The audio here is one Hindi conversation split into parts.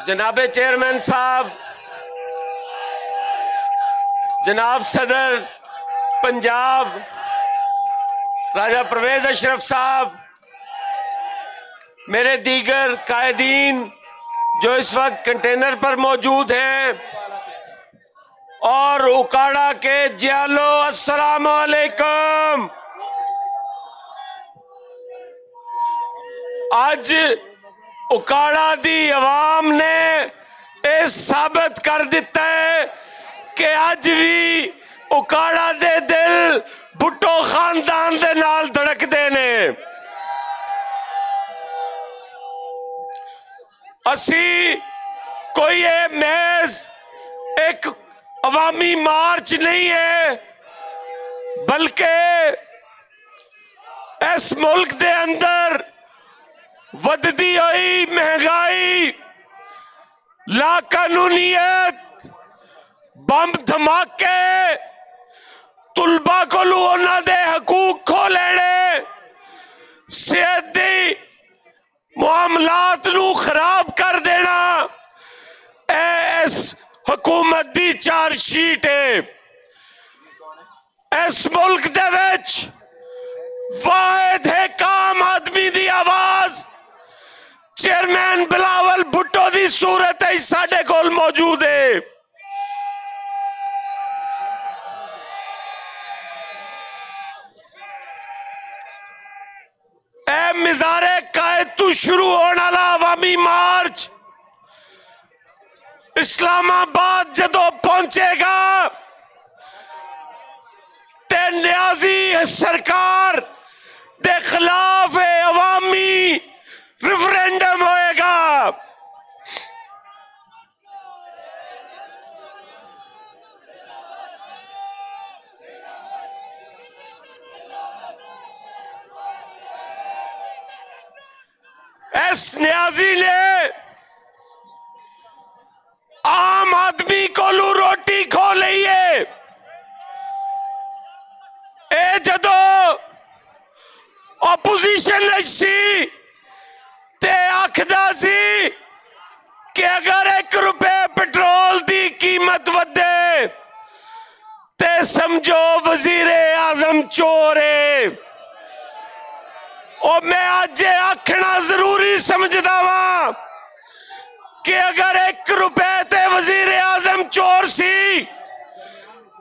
जनाब चेयरमैन साहब, जनाब सदर पंजाब राजा परवेज अशरफ साहब, मेरे दीगर कायदीन जो इस वक्त कंटेनर पर मौजूद हैं, और उकाड़ा के जियालो, अस्सलाम वालेकुम। आज उकाड़ा दी अवाम ने यह साबित कर दिता है कि अज भी उकाड़ा दे दिल भुट्टो खानदान दे नाल धड़कदे ने। असी कोई ये महज एक अवामी मार्च नहीं है, बल्कि इस मुल्क दे अंदर वधदी हुई महंगाई, लाकानूनीयत, बम धमाके, तुलबा को उन्हां दे हकूक खो लेने, सेहत दी मामलात नू खराब कर देना, इस हुकूमत दी चार्जशीट है। इस मुल्क दे विच वाहिद है आम आदमी दी आवाज चेयरमैन बिलावल भुट्टो दी सूरत है साडे कोल मौजूद है। ए मिजारे कायद तू शुरू होने वाला अवामी मार्च इस्लामाबाद जदों पहुंचेगा ते न्याजी सरकार दे खिलाफ अवामी रेफरेंडम होएगा। इस न्याजी ने आम आदमी को रोटी खो ली है। ए जदों ऑपोजिशन सी ते आखदा सी कि अगर 1 रुपए पेट्रोल दी कीमत वधे ते समझो वजीर आजम चोर है। और मैं आज आखना जरूरी समझदा वा कि अगर 1 रुपए ते वजीर आजम चोर सी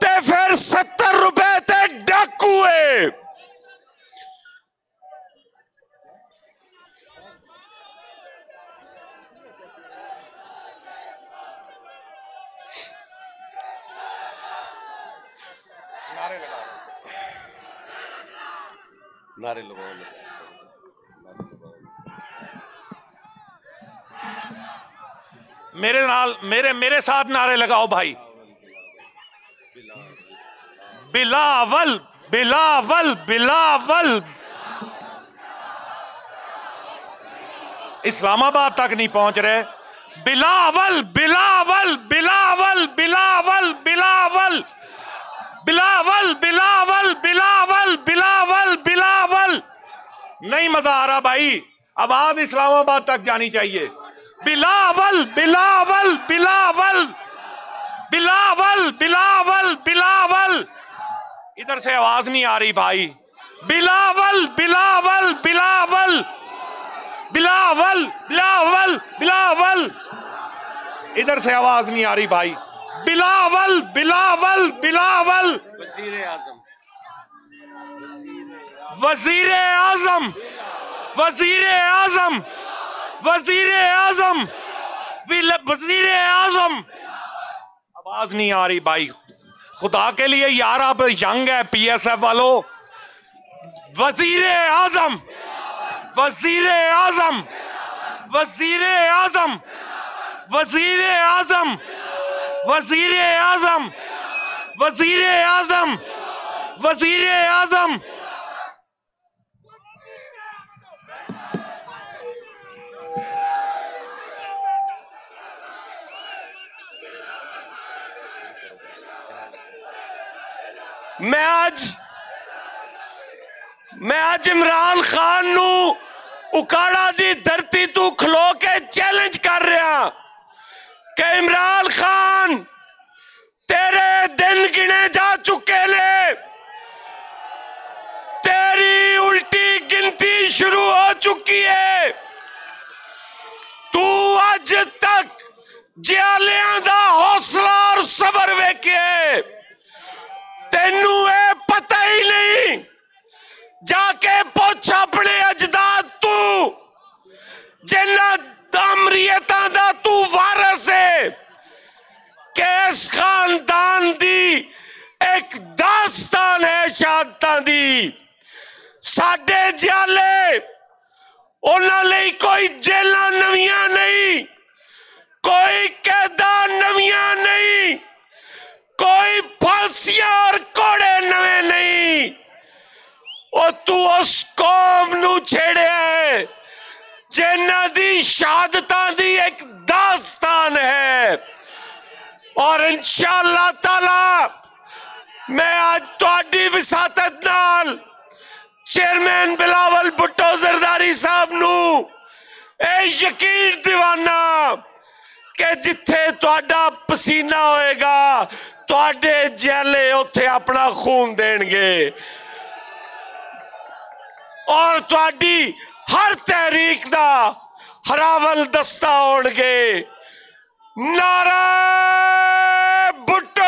ते फिर 70 रुपए ते डाकू है। नारे लगाओ, मेरे साथ नारे लगाओ भाई। बिलावल बिलावल बिलावल। इस्लामाबाद तक नहीं पहुंच रहे। बिलावल बिलावल बिलावल बिलावल बिलावल बिलावल बिलावल बिलावल बिलावल बिलावल। नहीं मजा आ रहा भाई, आवाज इस्लामाबाद तक जानी चाहिए। बिलावल बिलावल बिलावल बिलावल बिलावल बिलावल। इधर से आवाज नहीं आ रही भाई। बिलावल बिलावल बिलावल बिलावल बिलावल बिलावल। इधर से आवाज नहीं आ रही भाई। बिलावल बिलावल बिलावल। वजीर आजम वजीर आजम वजीर आजम वजीर आजम वजीर आजम। आवाज नहीं आ रही भाई, खुदा के लिए यार, आप यंग है PSF वालों। वजीर आजम वजीर आजम वजीर आजम वजीर आजम वजीर आजम वजीर आजम वजीर आजम। मैं आज इमरान खान नू उकाड़ा दी धरती तू खलो के चैलेंज कर रहा कि इमरान खान तेरे दिन गिने जा चुके ने, तेरी उल्टी गिनती शुरू हो चुकी है। तू अज तक जियालियां दा हौसला और सबर वेखे, तेनू ये पता ही नहीं। जाके पूछ अपने अजदाद तू जिन्ना अमरीयतां दा तू वारस है, कि इस खानदान दी एक दास्तान है शहादतां दी। साडे जियाले उन्हां लई कोई जेलां नवीआं नहीं, कोई कैदा नवीआं नहीं, कोई फांसियां और कोड़े नवे नहीं। और तू उस कौम नू छेड़िया है जिन्हां दी शहादतां दी एक दास्तान है। और इंशाअल्लाह ताला मैं आज तुहाडी विसातत नाल चेयरमैन बिलावल भुट्टो जरदारी साहब नू ए यकीन दिवाना कि जिथे तुहाडा पसीना होएगा तुहाडे जेले उत्थे अपना खून देणगे और तुहाडी हर तहरीक दा हरावल दस्ता होणगे। नारा भुट्टो।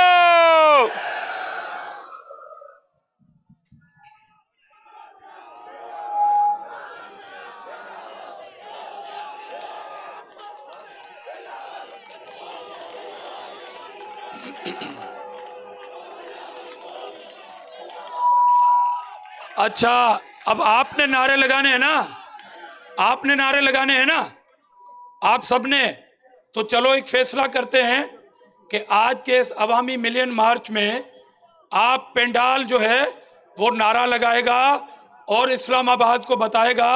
अच्छा, अब आपने नारे लगाने हैं ना, आपने नारे लगाने हैं ना, आप सबने। तो चलो एक फैसला करते हैं कि आज के इस अवामी मिलियन मार्च में आप पेंडाल जो है वो नारा लगाएगा और इस्लामाबाद को बताएगा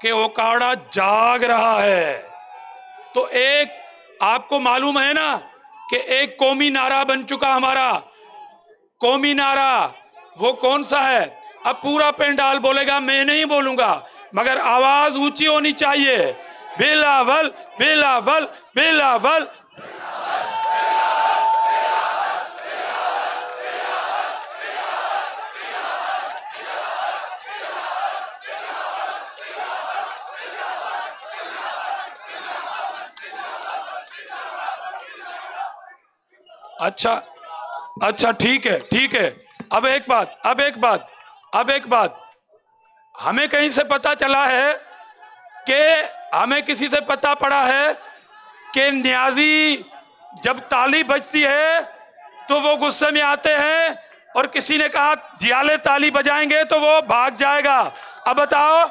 कि ओकाड़ा जाग रहा है। तो एक आपको मालूम है ना कि एक कौमी नारा बन चुका हमारा, कौमी नारा वो कौन सा है? अब पूरा पेंडाल बोलेगा, मैं नहीं बोलूंगा, मगर आवाज ऊंची होनी चाहिए। बिलावल बिलावल बिलावल। अच्छा ठीक है, ठीक है। अब एक बात हमें कहीं से पता चला है कि हमें किसी से पता पड़ा है कि न्याजी जब ताली बजती है तो वो गुस्से में आते हैं और किसी ने कहा जियाले ताली बजाएंगे तो वो भाग जाएगा। अब बताओ